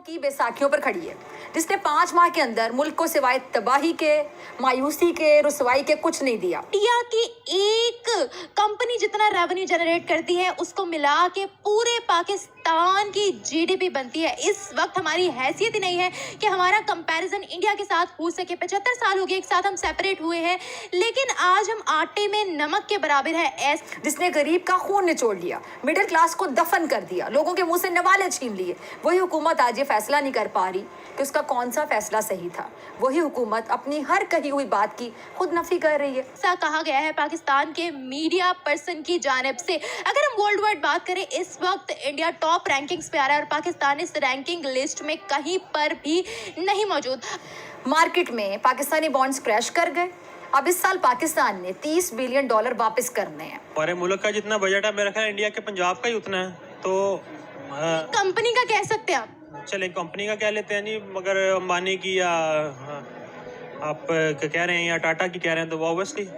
की बैसाखियों पर खड़ी है, जिसने 5 माह के अंदर मुल्क को सिवाय तबाही के, मायूसी के, रुसवाई के कुछ नहीं दिया। इंडिया की एक कंपनी जितना रेवेन्यू जनरेट करती है उसको मिला के पूरे पाकिस्तान की जीडीपी बनती है। इस वक्त हमारी हैसियत ही नहीं है कि हमारा कंपैरिजन इंडिया के साथ हो सके। 75 साल हो गए एक साथ हम सेपरेट हुए हैं, लेकिन आज हम आटे में नमक के बराबर है। जिसने गरीब का खून निचोड़ लिया, मिडिल क्लास को दफन कर दिया, लोगों के मुंह से नवाले छीन लिए, वही हुकूमत आज ये फैसला नहीं कर पा रही कि उसका कौन सा फैसला सही था। वही हुकूमत अपनी हर कही हुई बात की खुद नफी कर रही है। ऐसा कहा गया है पाकिस्तान के मीडिया पर्सन की जानिब से। अगर हम वर्ल्ड वाइड बात करें, इस वक्त इंडिया टॉप रैंकिंग्स पे आ रहा है और पाकिस्तान इस रैंकिंग लिस्ट में कहीं पर भी नहीं मौजूद। मार्केट में पाकिस्तानी बॉन्ड्स क्रैश कर गए। अब इस साल पाकिस्तान ने $30 बिलियन वापस करने हैं। हमारे मुल्क का जितना बजट है मेरा ख्याल इंडिया के पंजाब का ही उतना है। तो कंपनी का कह सकते हैं आप? चले कंपनी का कह लेते हैं जी, मगर अंबानी की या आप कह रहे हैं या टाटा की कह रहे हैं, तो ऑब्वियसली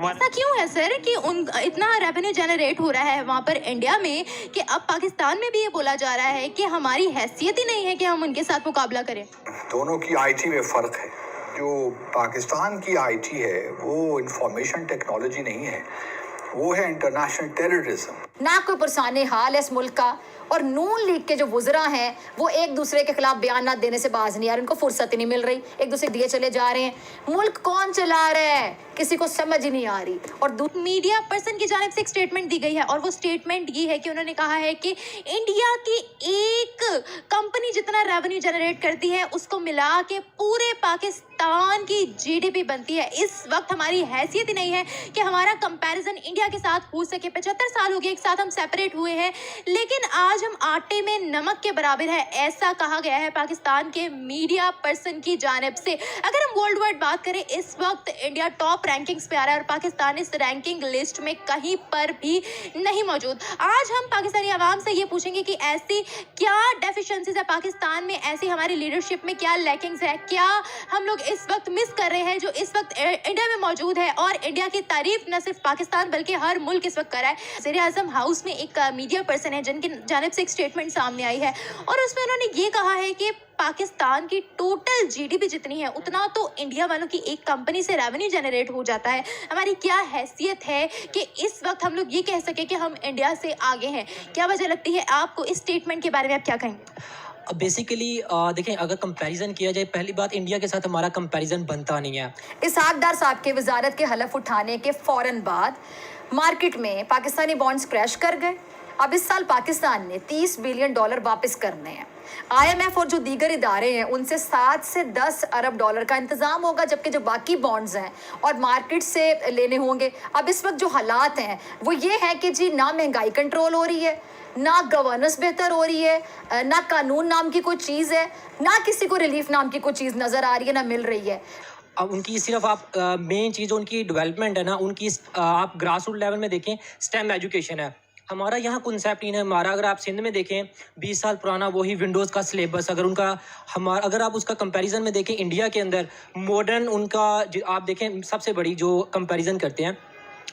ऐसा क्यों है सर कि उन इतना रेवेन्यू जनरेट हो रहा है वहाँ पर इंडिया में कि अब पाकिस्तान में भी ये बोला जा रहा है कि हमारी हैसियत ही नहीं है कि हम उनके साथ मुकाबला करें। दोनों की आईटी में फ़र्क है। जो पाकिस्तान की आईटी है वो इंफॉर्मेशन टेक्नोलॉजी नहीं है, वो है इंटरनेशनल टेररिज्म। ना कोई पुरसाने हाल है इस मुल्क का, और नून लीग के जो वुज़रा हैं वो एक दूसरे के खिलाफ बयान ना देने से बाज नहीं आ रहे। उनको फुर्सत ही नहीं मिल रही, एक दूसरे दिए चले जा रहे हैं। मुल्क कौन चला रहा है किसी को समझ ही नहीं आ रही। और मीडिया पर्सन की जानिब से एक स्टेटमेंट दी गई है और वो स्टेटमेंट ये है कि उन्होंने कहा है कि इंडिया की एक कंपनी जितना रेवेन्यू जनरेट करती है उसको मिला के पूरे पाकिस्तान की जीडीपी बनती है। इस वक्त हमारी हैसियत ही नहीं है कि हमारा कंपैरिजन इंडिया के साथ हो सके। 75 साल हो गए एक साथ हम सेपरेट हुए हैं, लेकिन आज हम आटे में नमक के बराबर है। ऐसा कहा गया है पाकिस्तान के मीडिया पर्सन की जानिब से। अगर हम वर्ल्ड वाइड बात करें, इस वक्त इंडिया टॉप रैंकिंग्स पे आ रहा है और पाकिस्तान इस रैंकिंग लिस्ट में कहीं पर भी नहीं मौजूद। आज हम पाकिस्तानी आवाम से ये पूछेंगे कि ऐसी क्या डेफिशिएंसीज है पाकिस्तान में, ऐसी हमारी लीडरशिप में क्या लैकिंग्स है, क्या हम लोग इस वक्त मिस कर रहे हैं जो इस वक्त इंडिया में मौजूद है। और इंडिया की तारीफ न सिर्फ पाकिस्तान बल्कि हर मुल्क इस वक्त कर रहा है। वज़ीर आज़म हाउस में एक मीडिया पर्सन है जिनकी जानिब से एक स्टेटमेंट सामने आई है और उसमें उन्होंने ये कहा है कि पाकिस्तान की टोटल जीडीपी जितनी है उतना तो इंडिया वालों की एक कंपनी से रेवेन्यू जनरेट हो जाता है। हमारी क्या हैसियत है कि इस वक्त हम लोग ये कह सके कि हम इंडिया से आगे हैं। क्या वजह लगती है आपको? इस स्टेटमेंट के बारे में आप क्या कहेंगे? बेसिकली देखें, अगर कंपैरिजन किया जाए, पहली बात इंडिया के साथ हमारा कंपैरिजन बनता नहीं है। इसहाक डार साहब के वजारत के हलफ उठाने के फौरन बाद मार्केट में पाकिस्तानी बॉन्ड्स क्रैश कर गए। अब इस साल पाकिस्तान ने $30 बिलियन वापस करने हैं। IMF और जो दीगर इदारे हैं उनसे 7 से 10 अरब डॉलर का इंतजाम होगा, जबकि जो बाकी बॉन्ड्स हैं और मार्केट से लेने होंगे। अब इस वक्त जो हालात हैं वो ये है कि जी ना महंगाई कंट्रोल हो रही है, ना गवर्नेंस बेहतर हो रही है, ना कानून नाम की कोई चीज़ है, ना किसी को रिलीफ नाम की कोई चीज़ नज़र आ रही है, ना मिल रही है। अब उनकी सिर्फ आप मेन चीज़ उनकी डेवलपमेंट है ना, उनकी आप ग्रास रूट लेवल में देखें, स्टेम एजुकेशन है। हमारा यहाँ कॉन्सेप्ट ही है। हमारा अगर आप सिंध में देखें 20 साल पुराना वही विंडोज़ का सिलेबस, अगर आप उसका कंपैरिजन में देखें इंडिया के अंदर मॉडर्न उनका आप देखें, सबसे बड़ी जो कंपैरिजन करते हैं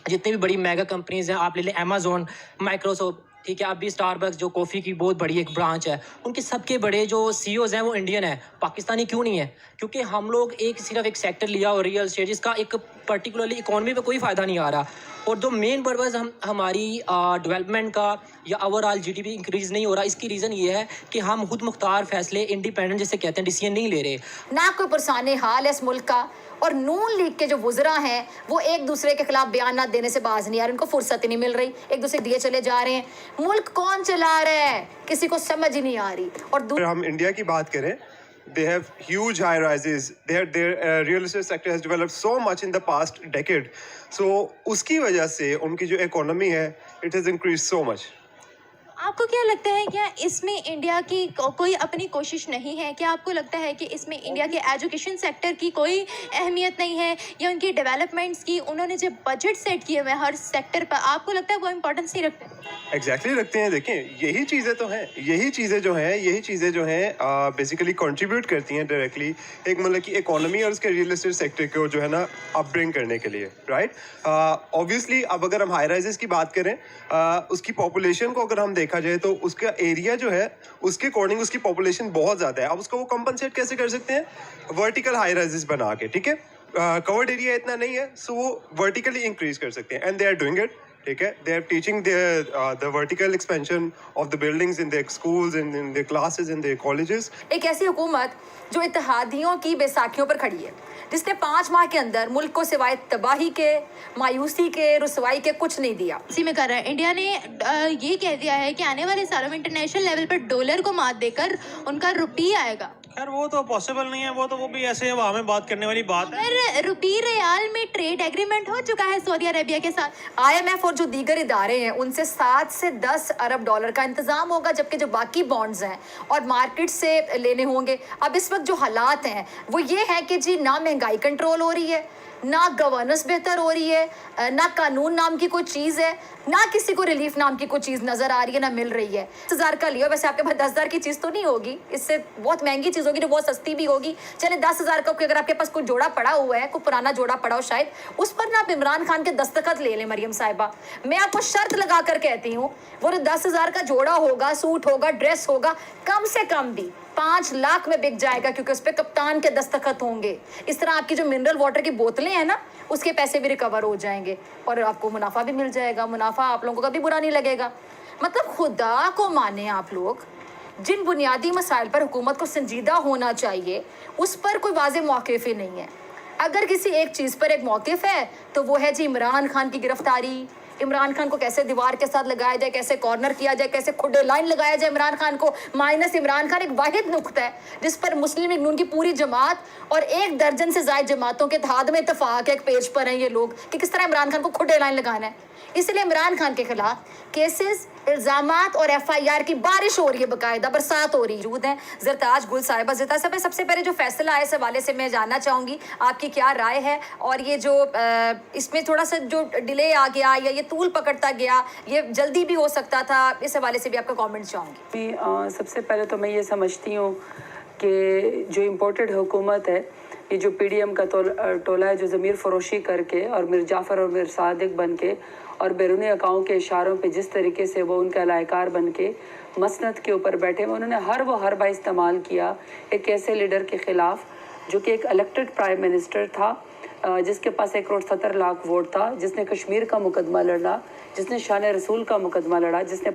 जितनी भी बड़ी मेगा कंपनीज़ हैं, आप ले लें अमेज़ॉन, माइक्रोसॉफ्ट, ठीक है, अभी स्टारबक्स जो कॉफ़ी की बहुत बड़ी एक ब्रांच है, उनके सबके बड़े जो CEOs हैं वो इंडियन है। पाकिस्तानी क्यों नहीं है? क्योंकि हम लोग सिर्फ एक सेक्टर लिया और रियल एस्टेट, जिसका एक पर्टिकुलरली इकॉनमी पे कोई फ़ायदा नहीं आ रहा। और जो मेन पर्पज़ हमारी डेवलपमेंट का या ओवरऑल जीडीपी इंक्रीज़ नहीं हो रहा, इसकी रीज़न ये है कि हम खुद मुख्तार फैसले, इंडिपेंडेंट जिसे कहते हैं, डिसीजन नहीं ले रहे। ना कोई पुरसाने हाल है इस मुल्क का, और नून लीग के जो वुज़रा हैं वो एक दूसरे के खिलाफ बयान ना देने से बाज नहीं आ रहे। उनको फुर्सत ही नहीं मिल रही, एक दूसरे दिए चले जा रहे हैं। मुल्क कौन चला रहा है किसी को समझ ही नहीं आ रही। और हम इंडिया की बात करें, they have huge high rises, their real estate sector has developed so much in the past decade, so उसकी वजह से उनकी जो इकोनॉमी है it has increased so much। आपको क्या लगता है, क्या इसमें इंडिया की कोई अपनी कोशिश नहीं है? क्या आपको लगता है कि इसमें इंडिया के एजुकेशन सेक्टर की कोई अहमियत नहीं है या उनकी डेवलपमेंट्स की उन्होंने जो बजट सेट किए हुए हैं हर सेक्टर पर, आपको लगता है वो इम्पोर्टेंस नहीं रखते? एग्जैक्टली रखते हैं। देखें, यही चीज़ें तो हैं, यही चीज़ें जो हैं बेसिकली कंट्रीब्यूट करती हैं डायरेक्टली एक मतलब की इकोनॉमी और उसके रियल एस्टेट सेक्टर को जो है ना अपब्रिंग करने के लिए, राइट। ऑब्वियसली अब अगर हम हाई राइजेस की बात करें, उसकी पॉपुलेशन को अगर हम देखें देखा जाए तो उसका एरिया जो है उसके अकॉर्डिंग उसकी पॉपुलेशन बहुत ज़्यादा है। अब उसको वो कंपनसेट कैसे कर सकते हैं? वर्टिकल हाई राइजेस बना के, ठीक है। कवर्ड एरिया इतना नहीं है, सो वो वर्टिकली इंक्रीज कर सकते हैं, and they are doing it, ठीक है। They are teaching the vertical expansion of the buildings in the schools, in the classes, in the colleges. एक ऐसी हुकूमत जो इत्तेहादियों की बैसाखियों पर खड़ी है, जिसने 5 माह के अंदर मुल्क को सिवाय तबाही के, मायूसी के, रुसवाई के कुछ नहीं दिया। इसी में कर रहा है। इंडिया ने ये कह दिया है कि आने वाले सालों में इंटरनेशनल लेवल पर डॉलर को मात देकर उनका रुपी आएगा। खैर वो तो पॉसिबल नहीं है, वो भी ऐसे हवा में बात करने वाली बात है। पर रुपी रियाल में ट्रेड एग्रीमेंट हो चुका है सऊदी अरेबिया के साथ। IMF और जो दीगर इदारे हैं उनसे 7 से 10 अरब डॉलर का इंतजाम होगा, जबकि जो बाकी बॉन्ड्स हैं और मार्केट से लेने होंगे। अब इस वक्त जो हालात हैं वो ये है कि जी ना महंगाई कंट्रोल हो रही है, ना गवर्नेंस बेहतर हो रही है, ना कानून नाम की कोई चीज़ है, ना किसी को रिलीफ नाम की कोई चीज़ नज़र आ रही है, ना मिल रही है। 10,000 का लियो, वैसे आपके पास 10,000 की चीज़ तो नहीं होगी, इससे बहुत महंगी चीज़ होगी जो बहुत सस्ती भी होगी। चले 10,000 का अगर आपके पास कोई जोड़ा पड़ा हुआ है, कोई पुराना जोड़ा पड़ा हो शायद, उस पर ना आप इमरान खान के दस्तखत ले लें मरियम साहिबा। मैं आपको शर्त लगा कर कहती हूँ, वो 10,000 का जोड़ा होगा, सूट होगा, ड्रेस होगा, कम से कम भी 5 लाख में बिक जाएगा, क्योंकि उस पर कप्तान के दस्तखत होंगे। इस तरह आपकी जो मिनरल वाटर की बोतलें हैं ना, उसके पैसे भी रिकवर हो जाएंगे और आपको मुनाफा भी मिल जाएगा। मुनाफा आप लोगों को कभी बुरा नहीं लगेगा। मतलब खुदा को माने आप लोग, जिन बुनियादी मसाइल पर हुकूमत को संजीदा होना चाहिए उस पर कोई वाज़ेह मौक़िफ़ ही नहीं है। अगर किसी एक चीज़ पर एक मौक़िफ़ है तो वो है जी इमरान खान की गिरफ्तारी। इमरान खान को कैसे दीवार के साथ लगाया जाए, कैसे कॉर्नर किया जाए, कैसे खुडे लाइन लगाया जाए इमरान खान को। माइनस इमरान खान एक वाहिद नुक्ता है जिस पर मुस्लिम लीग नून की पूरी जमात और 1 दर्जन से ज़ायद जमातों के इत्तेहाद में इत्तफाक है, एक पेज पर हैं ये लोग कि किस तरह इमरान खान को खुडे लाइन लगाना है। इसलिए इमरान खान के खिलाफ केसेस, इल्ज़ामात और FIR की बारिश हो रही है, बाकायदा बरसात हो रही है। ज़रताज गुल साहिबा, ज़रताज साहब, सबसे पहले जो फैसला आया इस हवाले से मैं जानना चाहूँगी आपकी क्या राय है, और ये जो इसमें थोड़ा सा जो डिले आ गया या ये तूल पकड़ता गया, ये जल्दी भी हो सकता था, इस हवाले से भी आपका कॉमेंट चाहूँगी। सबसे पहले तो मैं ये समझती हूँ कि जो इम्पोर्टेड हुकूमत है, ये जो PDM का टोला है जो ज़मीर फरोशी करके और मिर जाफ़र और मिर सादिक बन के और बैरूनी अकाओं के इशारों पे जिस तरीके से वो उनका लायकार बन के मसनद के ऊपर बैठे हुए, उन्होंने हर बार इस्तेमाल किया एक ऐसे लीडर के ख़िलाफ़ जो कि एक इलेक्टेड प्राइम मिनिस्टर था, जिसके पास 1 करोड़ 70 लाख वोट था, जिसने कश्मीर का मुकदमा लड़ा, जिसने शान रसूल का मुकदमा लड़ा, जिसने